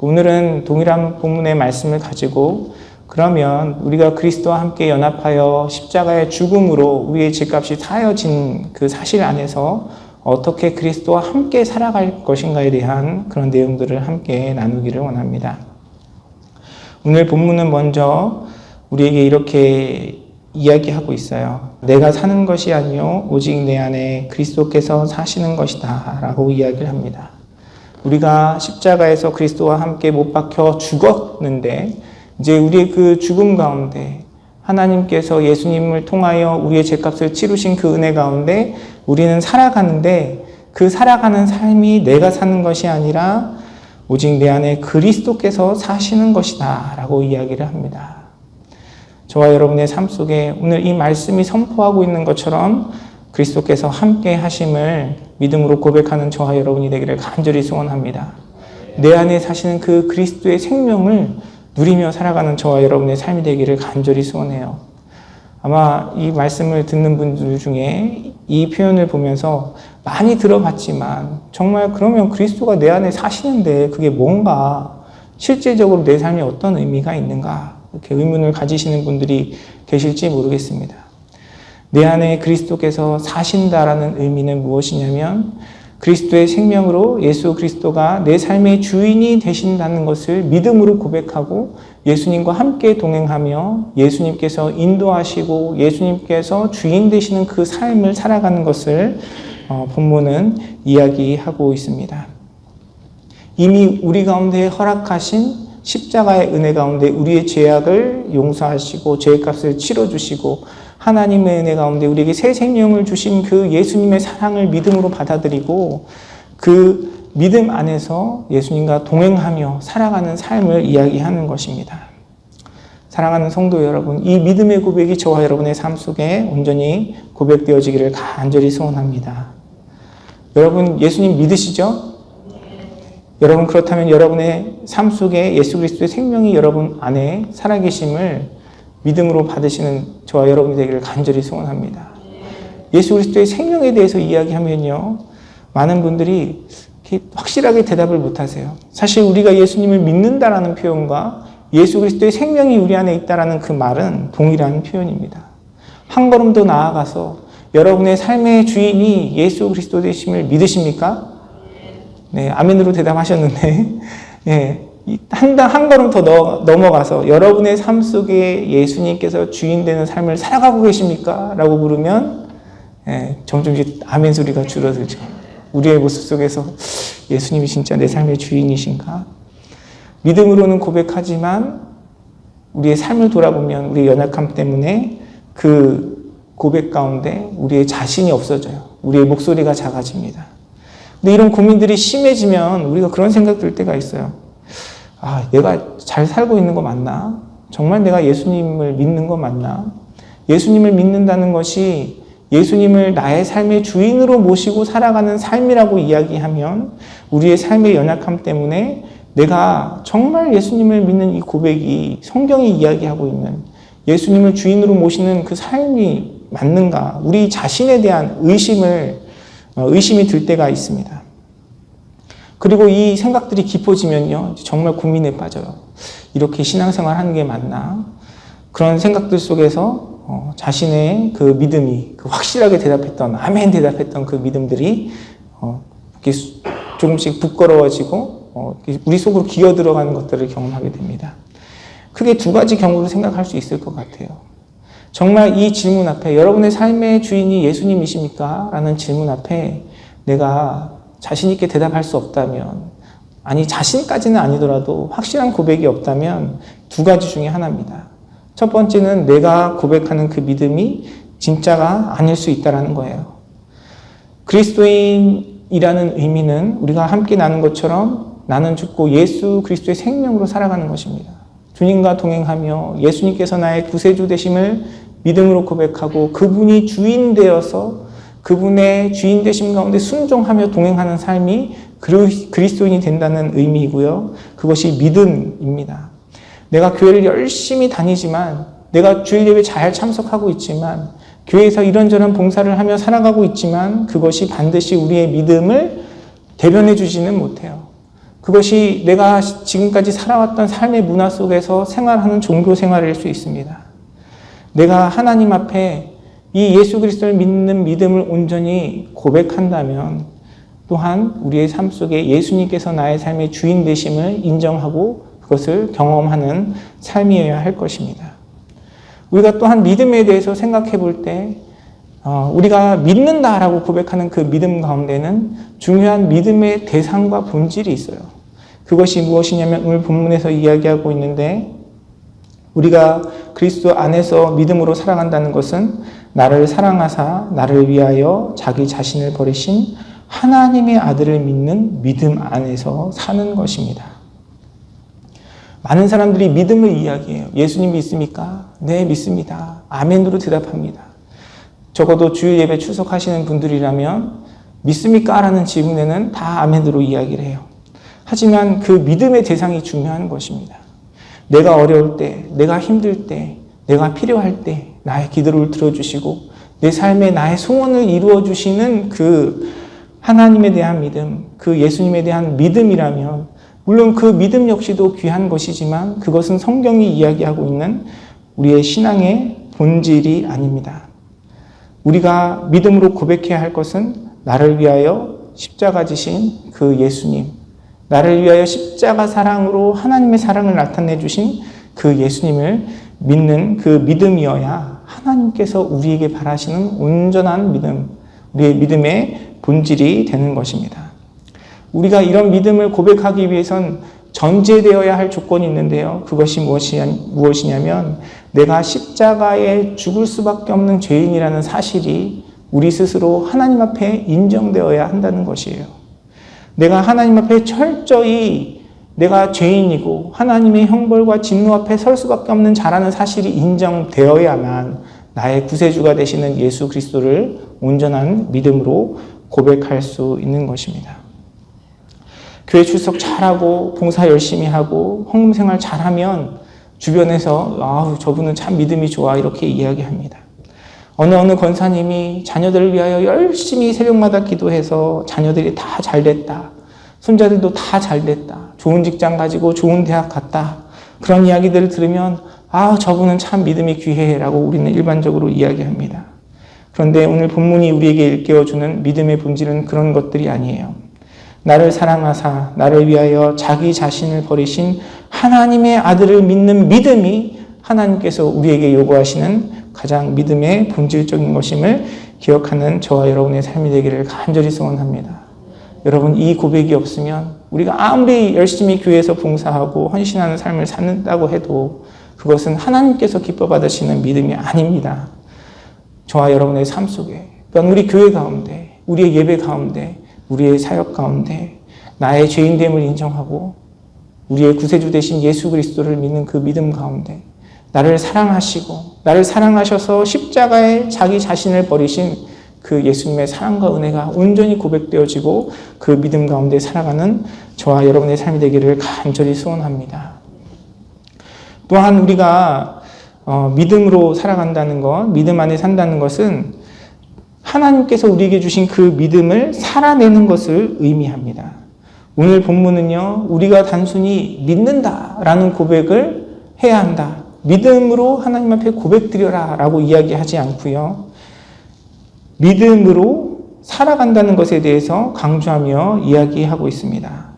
오늘은 동일한 본문의 말씀을 가지고 그러면 우리가 그리스도와 함께 연합하여 십자가의 죽음으로 우리의 죄값이 사여진 그 사실 안에서 어떻게 그리스도와 함께 살아갈 것인가에 대한 그런 내용들을 함께 나누기를 원합니다. 오늘 본문은 먼저 우리에게 이렇게 이야기하고 있어요. 내가 사는 것이 아니요 오직 내 안에 그리스도께서 사시는 것이다 라고 이야기를 합니다. 우리가 십자가에서 그리스도와 함께 못 박혀 죽었는데 이제 우리의 그 죽음 가운데 하나님께서 예수님을 통하여 우리의 죄값을 치르신 그 은혜 가운데 우리는 살아가는데 그 살아가는 삶이 내가 사는 것이 아니라 오직 내 안에 그리스도께서 사시는 것이다 라고 이야기를 합니다. 저와 여러분의 삶 속에 오늘 이 말씀이 선포하고 있는 것처럼 그리스도께서 함께 하심을 믿음으로 고백하는 저와 여러분이 되기를 간절히 소원합니다. 내 안에 사시는 그 그리스도의 생명을 누리며 살아가는 저와 여러분의 삶이 되기를 간절히 소원해요. 아마 이 말씀을 듣는 분들 중에 이 표현을 보면서 많이 들어봤지만 정말 그러면 그리스도가 내 안에 사시는데 그게 뭔가 실제적으로 내 삶에 어떤 의미가 있는가 이렇게 의문을 가지시는 분들이 계실지 모르겠습니다. 내 안에 그리스도께서 사신다라는 의미는 무엇이냐면 그리스도의 생명으로 예수 그리스도가 내 삶의 주인이 되신다는 것을 믿음으로 고백하고 예수님과 함께 동행하며 예수님께서 인도하시고 예수님께서 주인 되시는 그 삶을 살아가는 것을 본문은 이야기하고 있습니다. 이미 우리 가운데 허락하신 십자가의 은혜 가운데 우리의 죄악을 용서하시고 죄값을 치러주시고 하나님의 은혜 가운데 우리에게 새 생명을 주신 그 예수님의 사랑을 믿음으로 받아들이고 그 믿음 안에서 예수님과 동행하며 살아가는 삶을 이야기하는 것입니다. 사랑하는 성도 여러분, 이 믿음의 고백이 저와 여러분의 삶 속에 온전히 고백되어지기를 간절히 소원합니다. 여러분 예수님 믿으시죠? 여러분 그렇다면 여러분의 삶 속에 예수 그리스도의 생명이 여러분 안에 살아계심을 믿음으로 받으시는 저와 여러분이 되기를 간절히 소원합니다. 예수 그리스도의 생명에 대해서 이야기하면요, 많은 분들이 확실하게 대답을 못하세요. 사실 우리가 예수님을 믿는다라는 표현과 예수 그리스도의 생명이 우리 안에 있다라는 그 말은 동일한 표현입니다. 한 걸음 더 나아가서 여러분의 삶의 주인이 예수 그리스도 되심을 믿으십니까? 네, 아멘으로 대답하셨는데, 네. 한 걸음 더 넘어가서 여러분의 삶 속에 예수님께서 주인 되는 삶을 살아가고 계십니까? 라고 물으면 점점씩 아멘 소리가 줄어들죠. 우리의 모습 속에서 예수님이 진짜 내 삶의 주인이신가? 믿음으로는 고백하지만 우리의 삶을 돌아보면 우리의 연약함 때문에 그 고백 가운데 우리의 자신이 없어져요. 우리의 목소리가 작아집니다. 근데 이런 고민들이 심해지면 우리가 그런 생각 들 때가 있어요. 아, 내가 잘 살고 있는 거 맞나? 정말 내가 예수님을 믿는 거 맞나? 예수님을 믿는다는 것이 예수님을 나의 삶의 주인으로 모시고 살아가는 삶이라고 이야기하면 우리의 삶의 연약함 때문에 내가 정말 예수님을 믿는 이 고백이 성경이 이야기하고 있는 예수님을 주인으로 모시는 그 삶이 맞는가? 우리 자신에 대한 의심이 들 때가 있습니다. 그리고 이 생각들이 깊어지면요, 정말 고민에 빠져요. 이렇게 신앙생활 하는 게 맞나? 그런 생각들 속에서 자신의 그 믿음이, 그 확실하게 대답했던, 아멘 대답했던 그 믿음들이 이렇게 조금씩 부끄러워지고 우리 속으로 기어 들어가는 것들을 경험하게 됩니다. 크게 두 가지 경우를 생각할 수 있을 것 같아요. 정말 이 질문 앞에 여러분의 삶의 주인이 예수님이십니까? 라는 질문 앞에 내가 자신 있게 대답할 수 없다면, 아니 자신까지는 아니더라도 확실한 고백이 없다면 두 가지 중에 하나입니다. 첫 번째는 내가 고백하는 그 믿음이 진짜가 아닐 수 있다는 거예요. 그리스도인이라는 의미는 우리가 함께 나눈 것처럼 나는 죽고 예수 그리스도의 생명으로 살아가는 것입니다. 주님과 동행하며 예수님께서 나의 구세주 되심을 믿음으로 고백하고 그분이 주인 되어서 그분의 주인 되심 가운데 순종하며 동행하는 삶이 그리스도인이 된다는 의미이고요. 그것이 믿음입니다. 내가 교회를 열심히 다니지만, 내가 주일 예배 잘 참석하고 있지만, 교회에서 이런저런 봉사를 하며 살아가고 있지만 그것이 반드시 우리의 믿음을 대변해 주지는 못해요. 그것이 내가 지금까지 살아왔던 삶의 문화 속에서 생활하는 종교 생활일 수 있습니다. 내가 하나님 앞에 이 예수 그리스도를 믿는 믿음을 온전히 고백한다면 또한 우리의 삶 속에 예수님께서 나의 삶의 주인 되심을 인정하고 그것을 경험하는 삶이어야 할 것입니다. 우리가 또한 믿음에 대해서 생각해 볼 때 우리가 믿는다라고 고백하는 그 믿음 가운데는 중요한 믿음의 대상과 본질이 있어요. 그것이 무엇이냐면 오늘 본문에서 이야기하고 있는데 우리가 그리스도 안에서 믿음으로 살아간다는 것은 나를 사랑하사 나를 위하여 자기 자신을 버리신 하나님의 아들을 믿는 믿음 안에서 사는 것입니다. 많은 사람들이 믿음을 이야기해요. 예수님 믿습니까? 네, 믿습니다. 아멘으로 대답합니다. 적어도 주일 예배 출석하시는 분들이라면 믿습니까? 라는 질문에는 다 아멘으로 이야기를 해요. 하지만 그 믿음의 대상이 중요한 것입니다. 내가 어려울 때, 내가 힘들 때, 내가 필요할 때 나의 기도를 들어주시고 내 삶에 나의 소원을 이루어주시는 그 하나님에 대한 믿음, 그 예수님에 대한 믿음이라면 물론 그 믿음 역시도 귀한 것이지만 그것은 성경이 이야기하고 있는 우리의 신앙의 본질이 아닙니다. 우리가 믿음으로 고백해야 할 것은 나를 위하여 십자가 지신 그 예수님, 나를 위하여 십자가 사랑으로 하나님의 사랑을 나타내 주신 그 예수님을 믿는 그 믿음이어야 하나님께서 우리에게 바라시는 온전한 믿음, 우리의 믿음의 본질이 되는 것입니다. 우리가 이런 믿음을 고백하기 위해선 전제되어야 할 조건이 있는데요. 그것이 무엇이냐면 내가 십자가에 죽을 수밖에 없는 죄인이라는 사실이 우리 스스로 하나님 앞에 인정되어야 한다는 것이에요. 내가 하나님 앞에 철저히 내가 죄인이고 하나님의 형벌과 진노 앞에 설 수밖에 없는 자라는 사실이 인정되어야만 나의 구세주가 되시는 예수 그리스도를 온전한 믿음으로 고백할 수 있는 것입니다. 교회 출석 잘하고 봉사 열심히 하고 헌금 생활 잘하면 주변에서 저분은 참 믿음이 좋아 이렇게 이야기합니다. 어느 권사님이 자녀들을 위하여 열심히 새벽마다 기도해서 자녀들이 다 잘됐다. 손자들도 다 잘됐다. 좋은 직장 가지고 좋은 대학 갔다. 그런 이야기들을 들으면 저분은 참 믿음이 귀해라고 우리는 일반적으로 이야기합니다. 그런데 오늘 본문이 우리에게 일깨워주는 믿음의 본질은 그런 것들이 아니에요. 나를 사랑하사 나를 위하여 자기 자신을 버리신 하나님의 아들을 믿는 믿음이 하나님께서 우리에게 요구하시는 가장 믿음의 본질적인 것임을 기억하는 저와 여러분의 삶이 되기를 간절히 소원합니다. 여러분, 이 고백이 없으면 우리가 아무리 열심히 교회에서 봉사하고 헌신하는 삶을 산다고 해도 그것은 하나님께서 기뻐 받으시는 믿음이 아닙니다. 저와 여러분의 삶 속에, 또한 우리 교회 가운데, 우리의 예배 가운데, 우리의 사역 가운데 나의 죄인됨을 인정하고 우리의 구세주 되신 예수 그리스도를 믿는 그 믿음 가운데 나를 사랑하시고 나를 사랑하셔서 십자가에 자기 자신을 버리신 그 예수님의 사랑과 은혜가 온전히 고백되어지고 그 믿음 가운데 살아가는 저와 여러분의 삶이 되기를 간절히 소원합니다. 또한 우리가 믿음으로 살아간다는 것, 믿음 안에 산다는 것은 하나님께서 우리에게 주신 그 믿음을 살아내는 것을 의미합니다. 오늘 본문은요, 우리가 단순히 믿는다라는 고백을 해야 한다. 믿음으로 하나님 앞에 고백드려라 라고 이야기하지 않고요. 믿음으로 살아간다는 것에 대해서 강조하며 이야기하고 있습니다.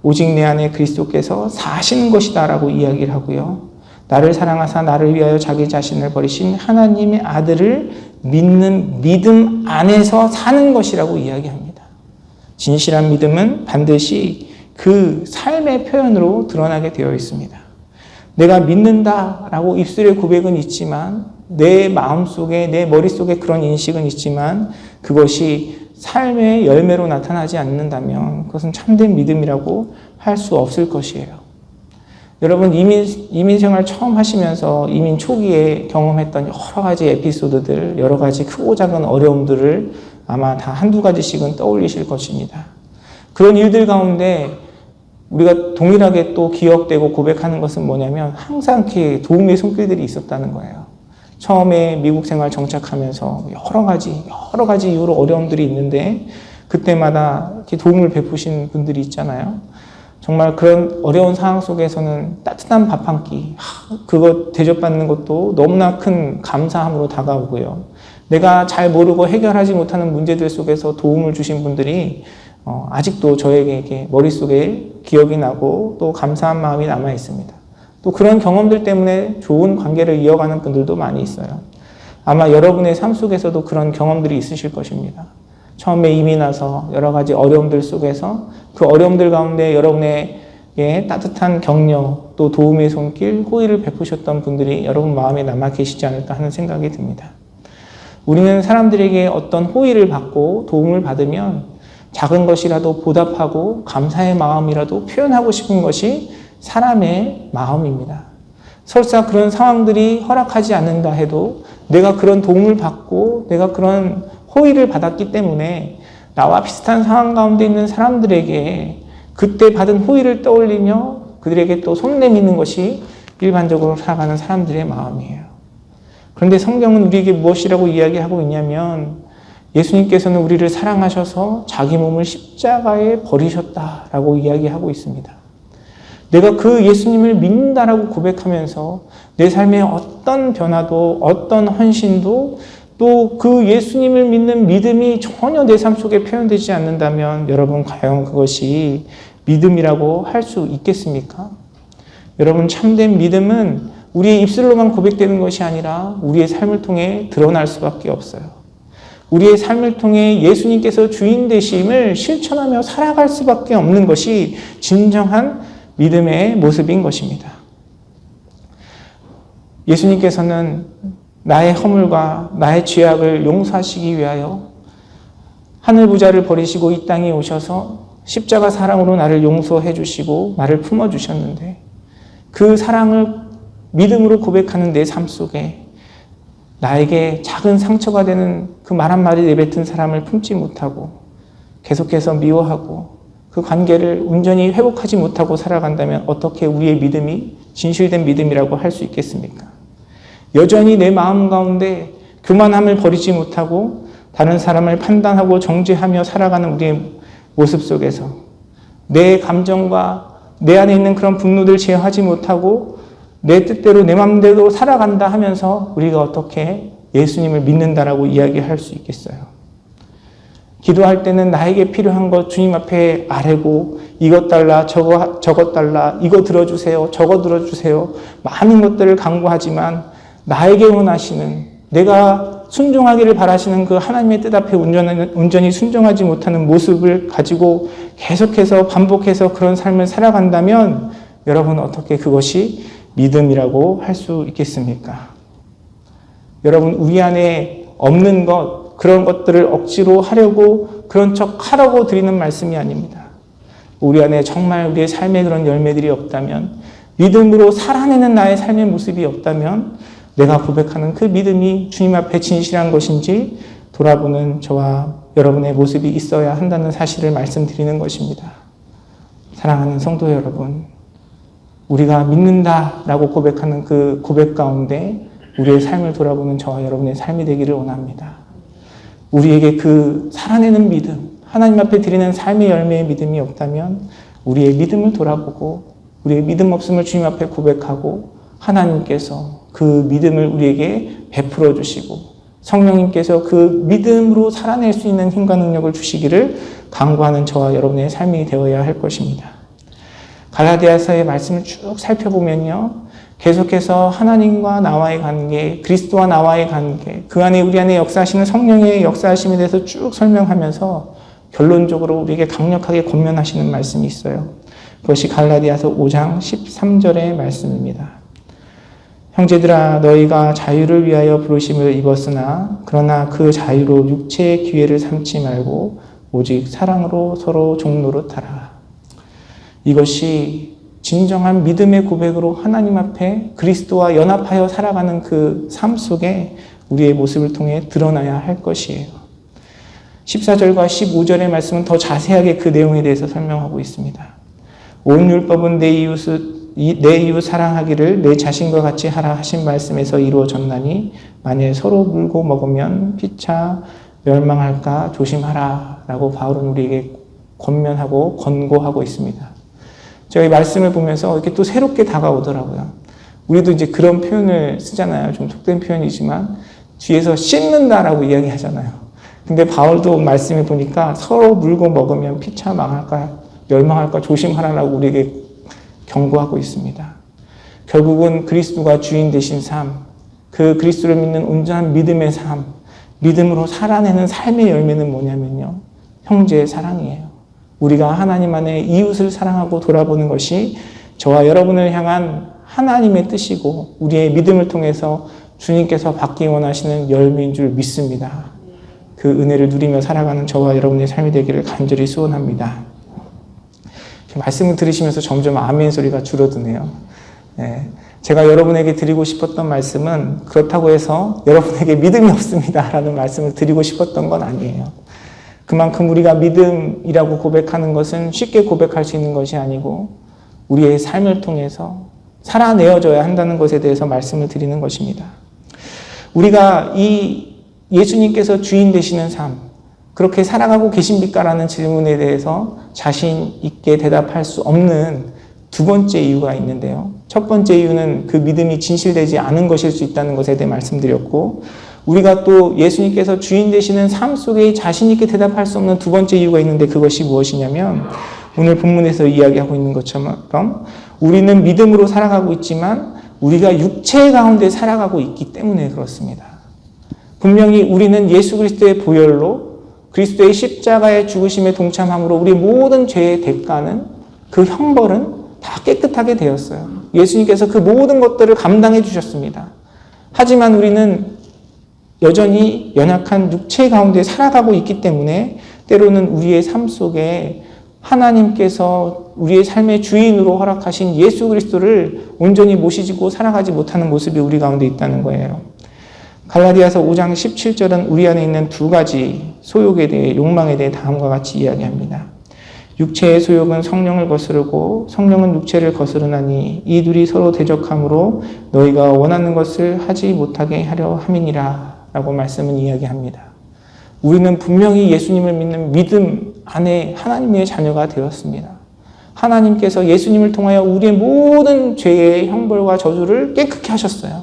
오직 내 안에 그리스도께서 사시는 것이다 라고 이야기를 하고요. 나를 사랑하사 나를 위하여 자기 자신을 버리신 하나님의 아들을 믿는 믿음 안에서 사는 것이라고 이야기합니다. 진실한 믿음은 반드시 그 삶의 표현으로 드러나게 되어 있습니다. 내가 믿는다라고 입술의 고백은 있지만 내 마음속에, 내 머릿속에 그런 인식은 있지만 그것이 삶의 열매로 나타나지 않는다면 그것은 참된 믿음이라고 할 수 없을 것이에요. 여러분, 이민 생활 처음 하시면서 이민 초기에 경험했던 여러 가지 에피소드들, 여러 가지 크고 작은 어려움들을 아마 다 한두 가지씩은 떠올리실 것입니다. 그런 일들 가운데 우리가 동일하게 또 기억되고 고백하는 것은 뭐냐면 항상 이렇게 도움의 손길들이 있었다는 거예요. 처음에 미국 생활 정착하면서 여러 가지 이유로 어려움들이 있는데 그때마다 이렇게 도움을 베푸신 분들이 있잖아요. 정말 그런 어려운 상황 속에서는 따뜻한 밥 한 끼, 그거 대접받는 것도 너무나 큰 감사함으로 다가오고요. 내가 잘 모르고 해결하지 못하는 문제들 속에서 도움을 주신 분들이 아직도 저에게 이렇게 머릿속에 기억이 나고 또 감사한 마음이 남아 있습니다. 또 그런 경험들 때문에 좋은 관계를 이어가는 분들도 많이 있어요. 아마 여러분의 삶 속에서도 그런 경험들이 있으실 것입니다. 처음에 이민 와서 여러 가지 어려움들 속에서 그 어려움들 가운데 여러분에게 따뜻한 격려, 또 도움의 손길, 호의를 베푸셨던 분들이 여러분 마음에 남아 계시지 않을까 하는 생각이 듭니다. 우리는 사람들에게 어떤 호의를 받고 도움을 받으면 작은 것이라도 보답하고 감사의 마음이라도 표현하고 싶은 것이 사람의 마음입니다. 설사 그런 상황들이 허락하지 않는다 해도 내가 그런 도움을 받고 내가 그런 호의를 받았기 때문에 나와 비슷한 상황 가운데 있는 사람들에게 그때 받은 호의를 떠올리며 그들에게 또 손 내미는 것이 일반적으로 살아가는 사람들의 마음이에요. 그런데 성경은 우리에게 무엇이라고 이야기하고 있냐면 예수님께서는 우리를 사랑하셔서 자기 몸을 십자가에 버리셨다라고 이야기하고 있습니다. 내가 그 예수님을 믿는다라고 고백하면서 내 삶에 어떤 변화도 어떤 헌신도 또 그 예수님을 믿는 믿음이 전혀 내 삶 속에 표현되지 않는다면 여러분 과연 그것이 믿음이라고 할 수 있겠습니까? 여러분 참된 믿음은 우리의 입술로만 고백되는 것이 아니라 우리의 삶을 통해 드러날 수밖에 없어요. 우리의 삶을 통해 예수님께서 주인 되심을 실천하며 살아갈 수밖에 없는 것이 진정한 믿음의 모습인 것입니다. 예수님께서는 나의 허물과 나의 죄악을 용서하시기 위하여 하늘부자를 버리시고 이 땅에 오셔서 십자가 사랑으로 나를 용서해 주시고 나를 품어주셨는데 그 사랑을 믿음으로 고백하는 내 삶 속에 나에게 작은 상처가 되는 그 말 한마디 내뱉은 사람을 품지 못하고 계속해서 미워하고 그 관계를 온전히 회복하지 못하고 살아간다면 어떻게 우리의 믿음이 진실된 믿음이라고 할 수 있겠습니까? 여전히 내 마음 가운데 교만함을 버리지 못하고 다른 사람을 판단하고 정죄하며 살아가는 우리의 모습 속에서 내 감정과 내 안에 있는 그런 분노를 제어하지 못하고 내 뜻대로 내 마음대로 살아간다 하면서 우리가 어떻게 예수님을 믿는다라고 이야기할 수 있겠어요? 기도할 때는 나에게 필요한 것 주님 앞에 아뢰고 이것 달라 저것 달라 이거 들어주세요 저거 들어주세요 많은 것들을 간구하지만 나에게 원하시는 내가 순종하기를 바라시는 그 하나님의 뜻 앞에 온전히 순종하지 못하는 모습을 가지고 계속해서 반복해서 그런 삶을 살아간다면 여러분 어떻게 그것이 믿음이라고 할 수 있겠습니까? 여러분 우리 안에 없는 것 그런 것들을 억지로 하려고 그런 척 하라고 드리는 말씀이 아닙니다. 우리 안에 정말 우리의 삶에 그런 열매들이 없다면 믿음으로 살아내는 나의 삶의 모습이 없다면 내가 고백하는 그 믿음이 주님 앞에 진실한 것인지 돌아보는 저와 여러분의 모습이 있어야 한다는 사실을 말씀드리는 것입니다. 사랑하는 성도 여러분, 우리가 믿는다라고 고백하는 그 고백 가운데 우리의 삶을 돌아보는 저와 여러분의 삶이 되기를 원합니다. 우리에게 그 살아내는 믿음, 하나님 앞에 드리는 삶의 열매의 믿음이 없다면 우리의 믿음을 돌아보고 우리의 믿음 없음을 주님 앞에 고백하고 하나님께서 그 믿음을 우리에게 베풀어 주시고 성령님께서 그 믿음으로 살아낼 수 있는 힘과 능력을 주시기를 간구하는 저와 여러분의 삶이 되어야 할 것입니다. 갈라디아서의 말씀을 쭉 살펴보면요. 계속해서 하나님과 나와의 관계, 그리스도와 나와의 관계, 그 안에 우리 안에 역사하시는 성령의 역사하심에 대해서 쭉 설명하면서 결론적으로 우리에게 강력하게 권면하시는 말씀이 있어요. 그것이 갈라디아서 5장 13절의 말씀입니다. 형제들아 너희가 자유를 위하여 부르심을 입었으나 그러나 그 자유로 육체의 기회를 삼지 말고 오직 사랑으로 서로 종노릇하라. 이것이 진정한 믿음의 고백으로 하나님 앞에 그리스도와 연합하여 살아가는 그 삶 속에 우리의 모습을 통해 드러나야 할 것이에요. 14절과 15절의 말씀은 더 자세하게 그 내용에 대해서 설명하고 있습니다. 온 율법은 내 이웃 사랑하기를 내 자신과 같이 하라 하신 말씀에서 이루어졌나니 만일 서로 물고 먹으면 피차 멸망할까 조심하라 라고 바울은 우리에게 권면하고 권고하고 있습니다. 제가 이 말씀을 보면서 이렇게 또 새롭게 다가오더라고요. 우리도 이제 그런 표현을 쓰잖아요. 좀 속된 표현이지만 뒤에서 씹는다라고 이야기하잖아요. 근데 바울도 말씀을 보니까 서로 물고 먹으면 피차 망할까 멸망할까 조심하라고 우리에게 경고하고 있습니다. 결국은 그리스도가 주인 되신 삶, 그 그리스도를 믿는 온전한 믿음의 삶, 믿음으로 살아내는 삶의 열매는 뭐냐면요, 형제의 사랑이에요. 우리가 하나님 안에 이웃을 사랑하고 돌아보는 것이 저와 여러분을 향한 하나님의 뜻이고 우리의 믿음을 통해서 주님께서 받기 원하시는 열매인 줄 믿습니다. 그 은혜를 누리며 살아가는 저와 여러분의 삶이 되기를 간절히 소원합니다. 말씀을 들으시면서 점점 아멘 소리가 줄어드네요. 제가 여러분에게 드리고 싶었던 말씀은 그렇다고 해서 여러분에게 믿음이 없습니다 라는 말씀을 드리고 싶었던 건 아니에요. 그만큼 우리가 믿음이라고 고백하는 것은 쉽게 고백할 수 있는 것이 아니고 우리의 삶을 통해서 살아내어져야 한다는 것에 대해서 말씀을 드리는 것입니다. 우리가 이 예수님께서 주인 되시는 삶, 그렇게 살아가고 계십니까라는 질문에 대해서 자신 있게 대답할 수 없는 두 번째 이유가 있는데요. 첫 번째 이유는 그 믿음이 진실되지 않은 것일 수 있다는 것에 대해 말씀드렸고, 우리가 또 예수님께서 주인 되시는 삶 속에 자신 있게 대답할 수 없는 두 번째 이유가 있는데 그것이 무엇이냐면 오늘 본문에서 이야기하고 있는 것처럼 우리는 믿음으로 살아가고 있지만 우리가 육체 가운데 살아가고 있기 때문에 그렇습니다. 분명히 우리는 예수 그리스도의 보혈로 그리스도의 십자가의 죽으심에 동참함으로 우리 모든 죄의 대가는 그 형벌은 다 깨끗하게 되었어요. 예수님께서 그 모든 것들을 감당해 주셨습니다. 하지만 우리는 여전히 연약한 육체 가운데 살아가고 있기 때문에 때로는 우리의 삶 속에 하나님께서 우리의 삶의 주인으로 허락하신 예수 그리스도를 온전히 모시고 살아가지 못하는 모습이 우리 가운데 있다는 거예요. 갈라디아서 5장 17절은 우리 안에 있는 두 가지 소욕에 대해, 욕망에 대해 다음과 같이 이야기합니다. 육체의 소욕은 성령을 거스르고 성령은 육체를 거스르나니 이 둘이 서로 대적함으로 너희가 원하는 것을 하지 못하게 하려 함이니라 라고 말씀은 이야기합니다. 우리는 분명히 예수님을 믿는 믿음 안에 하나님의 자녀가 되었습니다. 하나님께서 예수님을 통하여 우리의 모든 죄의 형벌과 저주를 깨끗게 하셨어요.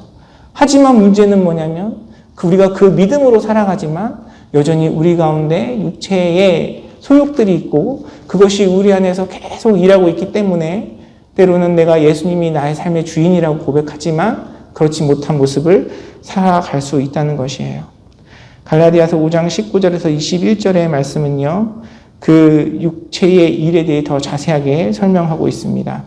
하지만 문제는 뭐냐면 우리가 그 믿음으로 살아가지만 여전히 우리 가운데 육체의 소욕들이 있고 그것이 우리 안에서 계속 일하고 있기 때문에 때로는 내가 예수님이 나의 삶의 주인이라고 고백하지만 그렇지 못한 모습을 살아갈 수 있다는 것이에요. 갈라디아서 5장 19절에서 21절의 말씀은요, 그 육체의 일에 대해 더 자세하게 설명하고 있습니다.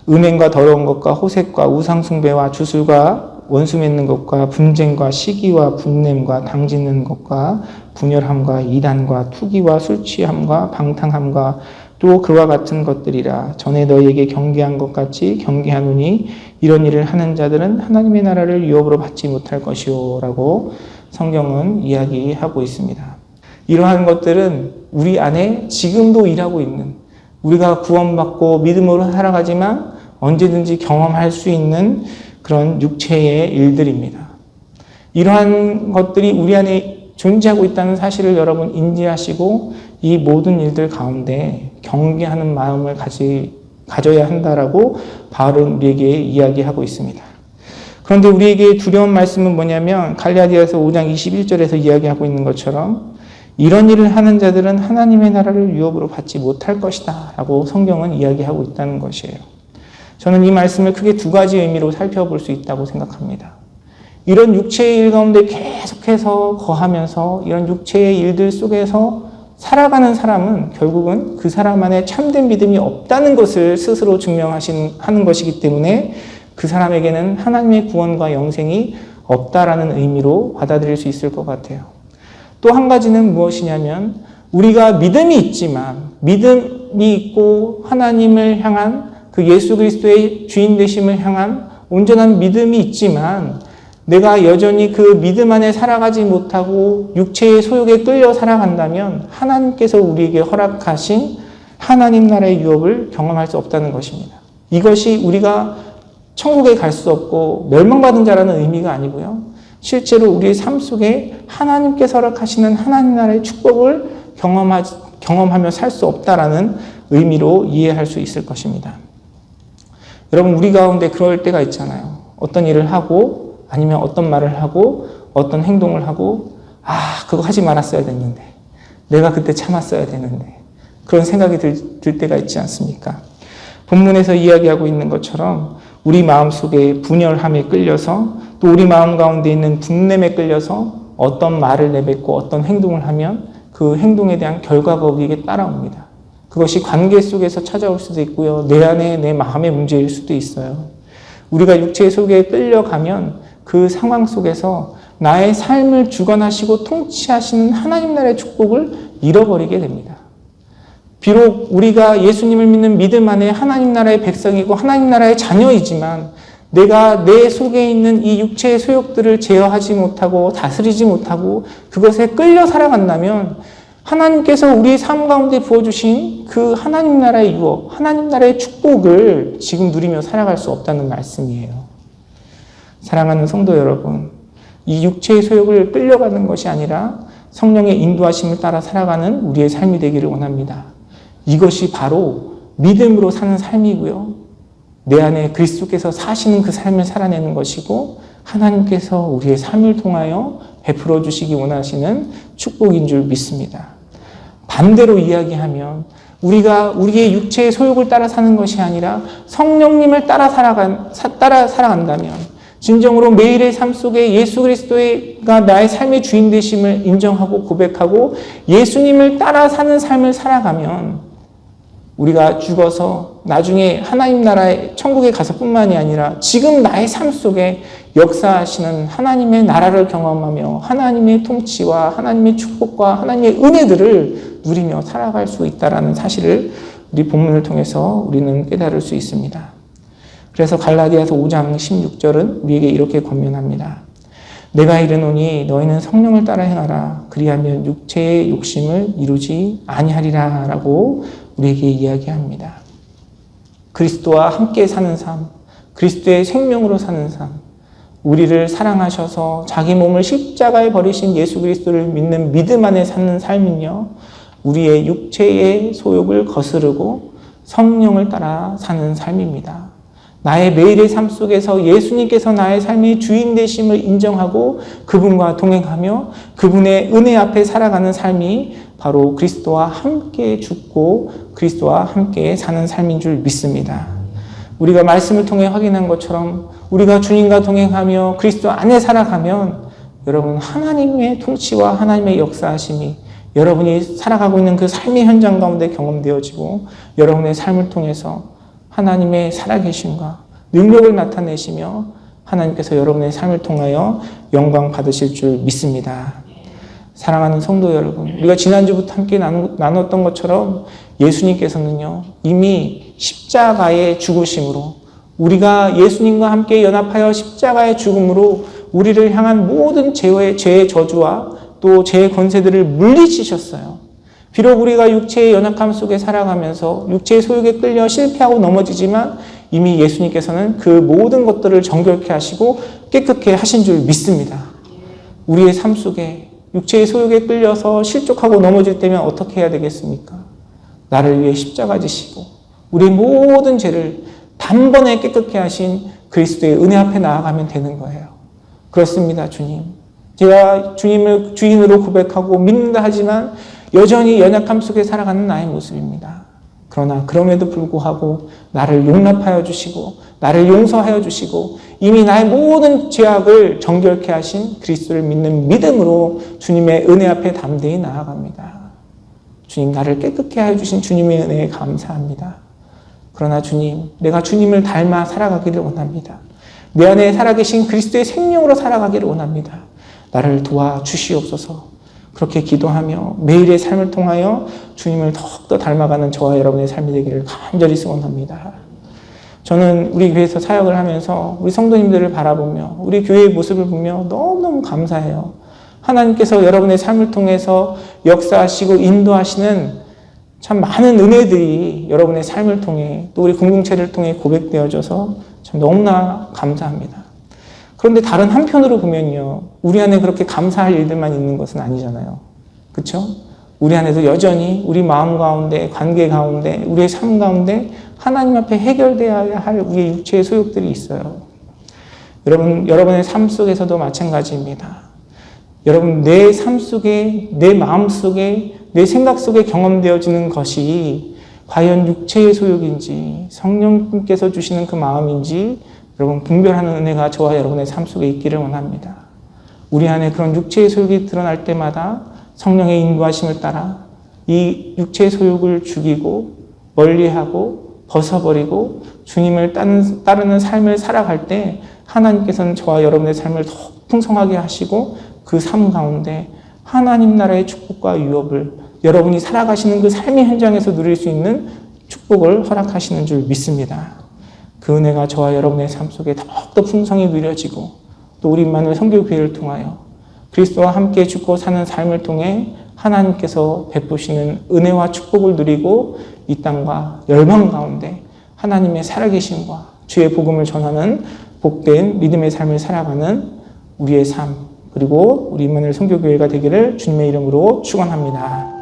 음행과 더러운 것과 호색과 우상숭배와 주술과 원수 맺는 것과 분쟁과 시기와 분냄과 당짓는 것과 분열함과 이단과 투기와 술취함과 방탕함과 또 그와 같은 것들이라. 전에 너희에게 경계한 것 같이 경계하노니 이런 일을 하는 자들은 하나님의 나라를 유업으로 받지 못할 것이요 라고 성경은 이야기하고 있습니다. 이러한 것들은 우리 안에 지금도 일하고 있는, 우리가 구원받고 믿음으로 살아가지만 언제든지 경험할 수 있는 그런 육체의 일들입니다. 이러한 것들이 우리 안에 존재하고 있다는 사실을 여러분 인지하시고 이 모든 일들 가운데 경계하는 마음을 가져야 한다라고 바울은 우리에게 이야기하고 있습니다. 그런데 우리에게 두려운 말씀은 뭐냐면 갈라디아서 5장 21절에서 이야기하고 있는 것처럼 이런 일을 하는 자들은 하나님의 나라를 유업으로 받지 못할 것이다 라고 성경은 이야기하고 있다는 것이에요. 저는 이 말씀을 크게 두 가지 의미로 살펴볼 수 있다고 생각합니다. 이런 육체의 일 가운데 계속해서 거하면서 이런 육체의 일들 속에서 살아가는 사람은 결국은 그 사람 안에 참된 믿음이 없다는 것을 스스로 증명하는 것이기 때문에 그 사람에게는 하나님의 구원과 영생이 없다라는 의미로 받아들일 수 있을 것 같아요. 또 한 가지는 무엇이냐면 우리가 믿음이 있지만 믿음이 있고 하나님을 향한 그 예수 그리스도의 주인 되심을 향한 온전한 믿음이 있지만 내가 여전히 그 믿음 안에 살아가지 못하고 육체의 소욕에 끌려 살아간다면 하나님께서 우리에게 허락하신 하나님 나라의 유업을 경험할 수 없다는 것입니다. 이것이 우리가 천국에 갈 수 없고 멸망받은 자라는 의미가 아니고요. 실제로 우리의 삶 속에 하나님께서 허락하시는 하나님 나라의 축복을 경험하며 살 수 없다라는 의미로 이해할 수 있을 것입니다. 여러분, 우리 가운데 그럴 때가 있잖아요. 어떤 일을 하고 아니면 어떤 말을 하고 어떤 행동을 하고 그거 하지 말았어야 됐는데, 내가 그때 참았어야 되는데, 그런 생각이 들 때가 있지 않습니까? 본문에서 이야기하고 있는 것처럼 우리 마음속에 분열함에 끌려서, 또 우리 마음 가운데 있는 분냄에 끌려서 어떤 말을 내뱉고 어떤 행동을 하면 그 행동에 대한 결과가 우리에게 따라옵니다. 그것이 관계 속에서 찾아올 수도 있고요. 내 안에 내 마음의 문제일 수도 있어요. 우리가 육체의 속에 끌려가면 그 상황 속에서 나의 삶을 주관하시고 통치하시는 하나님 나라의 축복을 잃어버리게 됩니다. 비록 우리가 예수님을 믿는 믿음 안에 하나님 나라의 백성이고 하나님 나라의 자녀이지만, 내가 내 속에 있는 이 육체의 소욕들을 제어하지 못하고 다스리지 못하고 그것에 끌려 살아간다면, 하나님께서 우리의 삶 가운데 부어주신 그 하나님 나라의 유업, 하나님 나라의 축복을 지금 누리며 살아갈 수 없다는 말씀이에요. 사랑하는 성도 여러분, 이 육체의 소욕을 끌려가는 것이 아니라 성령의 인도하심을 따라 살아가는 우리의 삶이 되기를 원합니다. 이것이 바로 믿음으로 사는 삶이고요. 내 안에 그리스도께서 사시는 그 삶을 살아내는 것이고, 하나님께서 우리의 삶을 통하여 베풀어 주시기 원하시는 축복인 줄 믿습니다. 반대로 이야기하면 우리가 우리의 육체의 소욕을 따라 사는 것이 아니라 성령님을 따라 살아간다면, 진정으로 매일의 삶 속에 예수 그리스도가 나의 삶의 주인 되심을 인정하고 고백하고 예수님을 따라 사는 삶을 살아가면, 우리가 죽어서 나중에 하나님 나라의 천국에 가서뿐만이 아니라 지금 나의 삶 속에 역사하시는 하나님의 나라를 경험하며 하나님의 통치와 하나님의 축복과 하나님의 은혜들을 누리며 살아갈 수 있다는 사실을 우리 본문을 통해서 우리는 깨달을 수 있습니다. 그래서 갈라디아서 5장 16절은 우리에게 이렇게 권면합니다. 내가 이르노니 너희는 성령을 따라 행하라. 그리하면 육체의 욕심을 이루지 아니하리라 라고 우리에게 이야기합니다. 그리스도와 함께 사는 삶, 그리스도의 생명으로 사는 삶, 우리를 사랑하셔서 자기 몸을 십자가에 버리신 예수 그리스도를 믿는 믿음 안에 사는 삶은요, 우리의 육체의 소욕을 거스르고 성령을 따라 사는 삶입니다. 나의 매일의 삶 속에서 예수님께서 나의 삶의 주인 되심을 인정하고 그분과 동행하며 그분의 은혜 앞에 살아가는 삶이 바로 그리스도와 함께 죽고 그리스도와 함께 사는 삶인 줄 믿습니다. 우리가 말씀을 통해 확인한 것처럼 우리가 주님과 동행하며 그리스도 안에 살아가면, 여러분, 하나님의 통치와 하나님의 역사하심이 여러분이 살아가고 있는 그 삶의 현장 가운데 경험되어지고, 여러분의 삶을 통해서 하나님의 살아계심과 능력을 나타내시며 하나님께서 여러분의 삶을 통하여 영광 받으실 줄 믿습니다. 사랑하는 성도 여러분, 우리가 지난주부터 함께 나눴던 것처럼 예수님께서는요, 이미 십자가의 죽으심으로, 우리가 예수님과 함께 연합하여 십자가의 죽음으로 우리를 향한 모든 죄의 저주와 또 죄의 권세들을 물리치셨어요. 비록 우리가 육체의 연약함 속에 살아가면서 육체의 소욕에 끌려 실패하고 넘어지지만, 이미 예수님께서는 그 모든 것들을 정결케 하시고 깨끗게 하신 줄 믿습니다. 우리의 삶 속에 육체의 소욕에 끌려서 실족하고 넘어질 때면 어떻게 해야 되겠습니까? 나를 위해 십자가 지시고 우리의 모든 죄를 단번에 깨끗게 하신 그리스도의 은혜 앞에 나아가면 되는 거예요. 그렇습니다, 주님. 제가 주님을 주인으로 고백하고 믿는다 하지만 여전히 연약함 속에 살아가는 나의 모습입니다. 그러나 그럼에도 불구하고 나를 용납하여 주시고 나를 용서하여 주시고 이미 나의 모든 죄악을 정결케 하신 그리스도를 믿는 믿음으로 주님의 은혜 앞에 담대히 나아갑니다. 주님, 나를 깨끗게 하여 주신 주님의 은혜에 감사합니다. 그러나 주님, 내가 주님을 닮아 살아가기를 원합니다. 내 안에 살아계신 그리스도의 생명으로 살아가기를 원합니다. 나를 도와주시옵소서. 그렇게 기도하며 매일의 삶을 통하여 주님을 더욱더 닮아가는 저와 여러분의 삶이 되기를 간절히 소원합니다. 저는 우리 교회에서 사역을 하면서 우리 성도님들을 바라보며 우리 교회의 모습을 보며 너무너무 감사해요. 하나님께서 여러분의 삶을 통해서 역사하시고 인도하시는 참 많은 은혜들이 여러분의 삶을 통해 또 우리 공동체를 통해 고백되어져서 참 너무나 감사합니다. 그런데 다른 한편으로 보면요, 우리 안에 그렇게 감사할 일들만 있는 것은 아니잖아요. 그렇죠? 우리 안에도 여전히 우리 마음 가운데, 관계 가운데, 우리의 삶 가운데 하나님 앞에 해결되어야 할 우리의 육체의 소욕들이 있어요. 여러분의 삶 속에서도 마찬가지입니다. 여러분, 내 삶 속에, 내 마음 속에, 내 생각 속에 경험되어지는 것이 과연 육체의 소욕인지 성령님께서 주시는 그 마음인지 여러분 분별하는 은혜가 저와 여러분의 삶 속에 있기를 원합니다. 우리 안에 그런 육체의 소욕이 드러날 때마다 성령의 인도하심을 따라 이 육체의 소욕을 죽이고 멀리하고 벗어버리고 주님을 따르는 삶을 살아갈 때 하나님께서는 저와 여러분의 삶을 더 풍성하게 하시고 그 삶 가운데 하나님 나라의 축복과 유업을 여러분이 살아가시는 그 삶의 현장에서 누릴 수 있는 축복을 허락하시는 줄 믿습니다. 그 은혜가 저와 여러분의 삶 속에 더욱더 풍성히 누려지고 또 우리 임마누엘 선교교회를 통하여 그리스도와 함께 죽고 사는 삶을 통해 하나님께서 베푸시는 은혜와 축복을 누리고 이 땅과 열방 가운데 하나님의 살아계심과 주의 복음을 전하는 복된 믿음의 삶을 살아가는 우리의 삶 그리고 우리 임마누엘 선교교회가 되기를 주님의 이름으로 축원합니다.